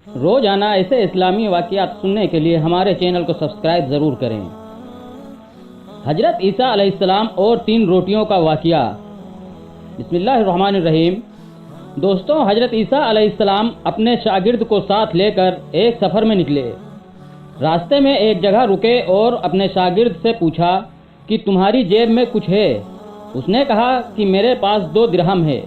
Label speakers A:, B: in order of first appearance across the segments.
A: روزانہ ایسے اسلامی واقعات سننے کے لیے ہمارے چینل کو سبسکرائب ضرور کریں۔ حضرت عیسیٰ علیہ السلام اور 3 روٹیوں کا واقعہ۔ بسم اللہ الرحمن الرحیم۔ دوستوں، حضرت عیسیٰ علیہ السلام اپنے شاگرد کو ساتھ لے کر ایک سفر میں نکلے۔ راستے میں ایک جگہ رکے اور اپنے شاگرد سے پوچھا کہ تمہاری جیب میں کچھ ہے؟ اس نے کہا کہ میرے پاس 2 درہم ہے۔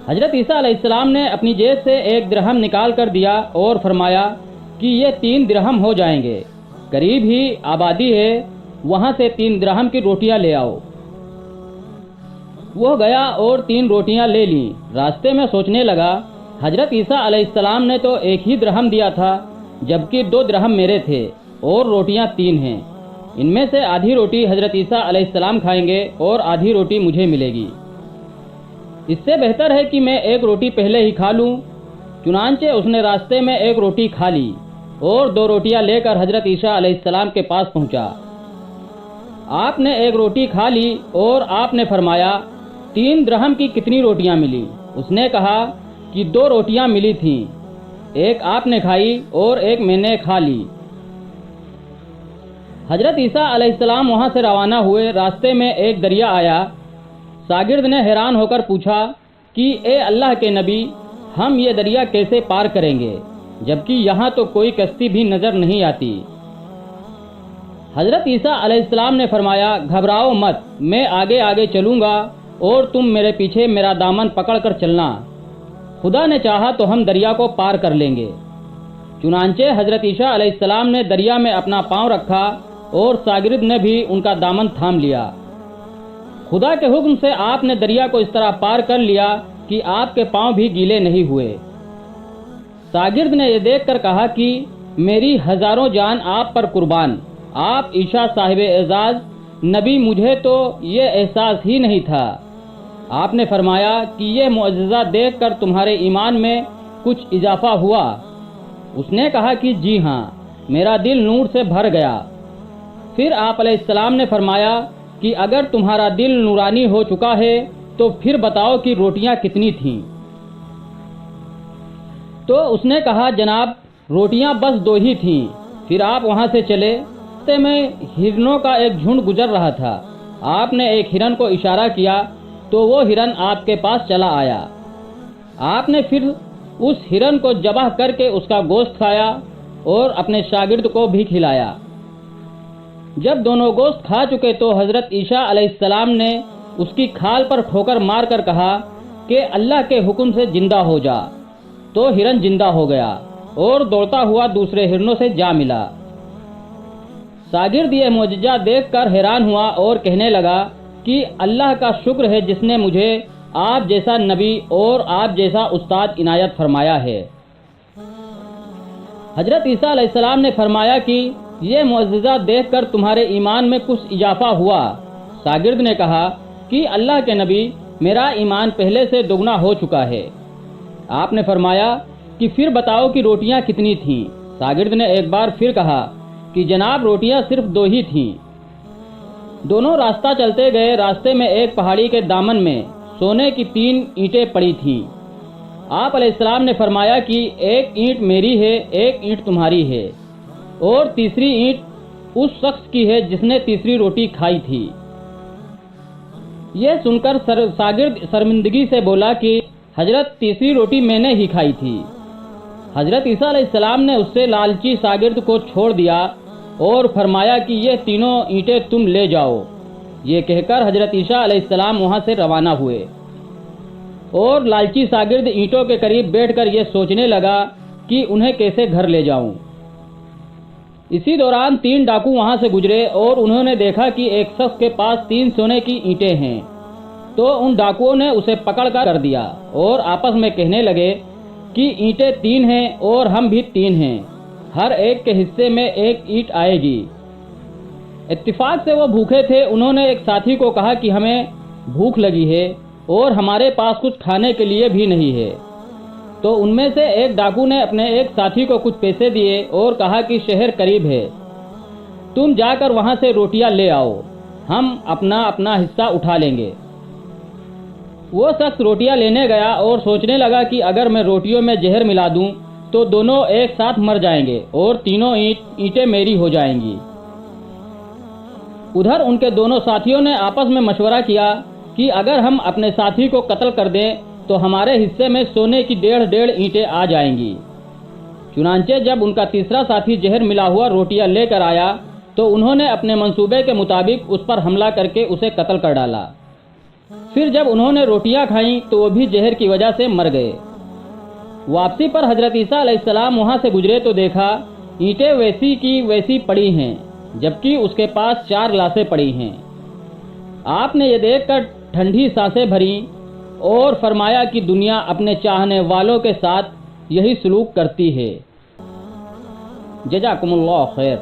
A: حضرت عیسیٰ علیہ السلام نے اپنی جیب سے 1 درہم نکال کر دیا اور فرمایا کہ یہ 3 درہم ہو جائیں گے، قریب ہی آبادی ہے، وہاں سے 3 درہم کی روٹیاں لے آؤ۔ وہ گیا اور 3 روٹیاں لے لیں۔ راستے میں سوچنے لگا، حضرت عیسیٰ علیہ السلام نے تو 1 ہی درہم دیا تھا، جبکہ 2 درہم میرے تھے اور روٹیاں 3 ہیں۔ ان میں سے آدھی روٹی حضرت عیسیٰ علیہ السلام کھائیں گے اور آدھی روٹی مجھے ملے گی۔ اس سے بہتر ہے کہ میں 1 روٹی پہلے ہی کھا لوں۔ چنانچہ اس نے راستے میں 1 روٹی کھا لی اور 2 روٹیاں لے کر حضرت عیسیٰ علیہ السلام کے پاس پہنچا۔ آپ نے 1 روٹی کھا لی اور آپ نے فرمایا 3 درہم کی کتنی روٹیاں ملی؟ اس نے کہا کہ 2 روٹیاں ملی تھیں، 1 آپ نے کھائی اور 1 میں نے کھا لی۔ حضرت عیسیٰ علیہ السلام وہاں سے روانہ ہوئے۔ راستے میں ایک دریا آیا۔ شاگرد نے حیران ہو کر پوچھا کہ اے اللہ کے نبی، ہم یہ دریا کیسے پار کریں گے، جبکہ یہاں تو کوئی کشتی بھی نظر نہیں آتی؟ حضرت عیسیٰ علیہ السلام نے فرمایا گھبراؤ مت، میں آگے آگے چلوں گا اور تم میرے پیچھے میرا دامن پکڑ کر چلنا، خدا نے چاہا تو ہم دریا کو پار کر لیں گے۔ چنانچہ حضرت عیسیٰ علیہ السلام نے دریا میں اپنا پاؤں رکھا اور شاگرد نے بھی ان کا دامن تھام لیا۔ خدا کے حکم سے آپ نے دریا کو اس طرح پار کر لیا کہ آپ کے پاؤں بھی گیلے نہیں ہوئے۔ شاگرد نے یہ دیکھ کر کہا کہ میری ہزاروں جان آپ پر قربان، آپ عیسیٰ صاحب اعزاز نبی، مجھے تو یہ احساس ہی نہیں تھا۔ آپ نے فرمایا کہ یہ معجزہ دیکھ کر تمہارے ایمان میں کچھ اضافہ ہوا؟ اس نے کہا کہ جی ہاں، میرا دل نور سے بھر گیا۔ پھر آپ علیہ السلام نے فرمایا کہ اگر تمہارا دل نورانی ہو چکا ہے تو پھر بتاؤ کہ روٹیاں کتنی تھیں؟ تو اس نے کہا جناب، روٹیاں بس 2 ہی تھیں۔ پھر آپ وہاں سے چلے۔ راستے میں ہرنوں کا ایک جھنڈ گزر رہا تھا۔ آپ نے ایک ہرن کو اشارہ کیا تو وہ ہرن آپ کے پاس چلا آیا۔ آپ نے پھر اس ہرن کو ذبح کر کے اس کا گوشت کھایا اور اپنے شاگرد کو بھی کھلایا۔ جب دونوں گوشت کھا چکے تو حضرت عیسیٰ علیہ السلام نے اس کی کھال پر ٹھوکر مار کر کہا کہ اللہ کے حکم سے زندہ ہو جا۔ تو ہرن زندہ ہو گیا اور دوڑتا ہوا دوسرے ہرنوں سے جا ملا۔ شاگرد یہ معجزہ دیکھ کر حیران ہوا اور کہنے لگا کہ اللہ کا شکر ہے جس نے مجھے آپ جیسا نبی اور آپ جیسا استاد عنایت فرمایا ہے۔ حضرت عیسیٰ علیہ السلام نے فرمایا کہ یہ معجزہ دیکھ کر تمہارے ایمان میں کچھ اضافہ ہوا؟ شاگرد نے کہا کہ اللہ کے نبی، میرا ایمان پہلے سے دگنا ہو چکا ہے۔ آپ نے فرمایا کہ پھر بتاؤ کہ روٹیاں کتنی تھیں؟ شاگرد نے ایک بار پھر کہا کہ جناب روٹیاں صرف 2 ہی تھیں۔ دونوں راستہ چلتے گئے۔ راستے میں ایک پہاڑی کے دامن میں سونے کی 3 اینٹیں پڑی تھیں۔ آپ علیہ السلام نے فرمایا کہ 1 اینٹ میری ہے، 1 اینٹ تمہاری ہے اور تیسری اینٹ اس شخص کی ہے جس نے تیسری روٹی کھائی تھی۔ یہ سن کر شاگرد شرمندگی سے بولا کہ حضرت تیسری روٹی میں نے ہی کھائی تھی۔ حضرت عیسیٰ علیہ السلام نے اس سے لالچی شاگرد کو چھوڑ دیا اور فرمایا کہ یہ تینوں اینٹیں تم لے جاؤ۔ یہ کہہ کر حضرت عیسیٰ علیہ السلام وہاں سے روانہ ہوئے اور لالچی شاگرد اینٹوں کے قریب بیٹھ کر یہ سوچنے لگا کہ انہیں کیسے گھر لے جاؤں۔ اسی دوران 3 ڈاکو وہاں سے گزرے اور انہوں نے دیکھا کہ ایک شخص کے پاس 3 سونے کی اینٹیں ہیں، تو ان ڈاکوؤں نے اسے پکڑ کر دیا اور آپس میں کہنے لگے کہ اینٹیں 3 ہیں اور ہم بھی 3 ہیں، ہر ایک کے حصے میں 1 اینٹ آئے گی۔ اتفاق سے وہ بھوکے تھے۔ انہوں نے ایک ساتھی کو کہا کہ ہمیں بھوک لگی ہے اور ہمارے پاس کچھ کھانے کے لیے بھی نہیں ہے۔ تو ان میں سے ایک ڈاکو نے اپنے ایک ساتھی کو کچھ پیسے دیے اور کہا کہ شہر قریب ہے، تم جا کر وہاں سے روٹیاں لے آؤ، ہم اپنا حصہ اٹھا لیں گے۔ وہ شخص روٹیاں لینے گیا اور سوچنے لگا کہ اگر میں روٹیوں میں زہر ملا دوں تو دونوں ایک ساتھ مر جائیں گے اور تینوں اینٹیں میری ہو جائیں گی۔ ادھر ان کے دونوں ساتھیوں نے آپس میں مشورہ کیا کہ اگر ہم اپنے ساتھی کو قتل کر دیں تو ہمارے حصے میں سونے کی 1.5 اینٹیں آ جائیں گی۔ چنانچہ جب ان کا تیسرا ساتھی زہر ملا ہوا روٹیاں لے کر آیا تو انہوں نے اپنے منصوبے کے مطابق اس پر حملہ کر کے اسے قتل کر ڈالا۔ پھر جب انہوں نے روٹیاں کھائیں تو وہ بھی زہر کی وجہ سے مر گئے۔ واپسی پر حضرت عیسیٰ علیہ السلام وہاں سے گزرے تو دیکھا اینٹیں ویسی کی ویسی پڑی ہیں، جبکہ اس کے پاس 4 لاشیں پڑی ہیں۔ آپ نے یہ دیکھ کر ٹھنڈی سانسیں بھریں اور فرمایا کہ دنیا اپنے چاہنے والوں کے ساتھ یہی سلوک کرتی ہے۔ جزاکم اللہ خیر۔